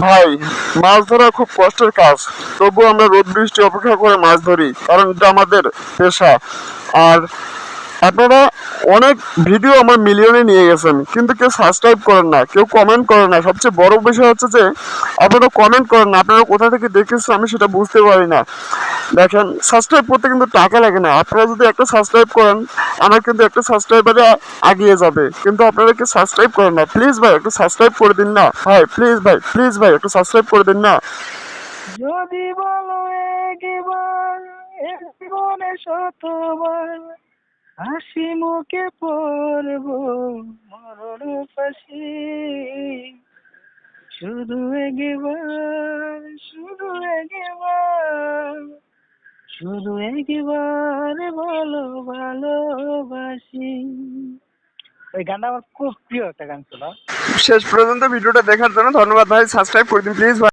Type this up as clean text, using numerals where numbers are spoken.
ভাই, মাছ ধরা খুব কষ্টের কাজ, তবু আমরা রোদ বৃষ্টি অপেক্ষা করে মাছ ধরি, কারণ এটা আমাদের পেশা। আর আপনারা অনেক ভিডিও আমার মিলিয়নে নিয়ে গেছেন, কিন্তু কেউ সাবস্ক্রাইব করেন না, কেউ কমেন্ট করেন না। সবচেয়ে বড় বিষয় হচ্ছে যে আপনারা কমেন্ট করেন না, আপনারা কোথা থেকে দেখেছেন আমি সেটা বুঝতে পারি না। দেখেন, সাবস্ক্রাইব করতে কিন্তু টাকা লাগে না। আপনারা যদি একটা সাবস্ক্রাইব করেন, আমার কিন্তু একটা সাবস্ক্রাইবারে আগিয়ে যাবে, কিন্তু আপনারা কি সাবস্ক্রাইব করেন না? প্লিজ ভাই একটু সাবস্ক্রাইব করে দিন না ভাই, প্লিজ ভাই, প্লিজ ভাই একটু সাবস্ক্রাইব করে দিন না। যদি বলো একবার এক জীবনে শতবার হাসি মুখে পড়ব মরণ ফাঁসি, শুধু একবার, শুধু একবার, শুধু একবার বলো ভালোবাসি। এই গানটা আমার খুব প্রিয় একটা গান ছিল। শেষ পর্যন্ত ভিডিওটা দেখার জন্য ধন্যবাদ ভাই, সাবস্ক্রাইব করে দিন প্লিজ ভাই।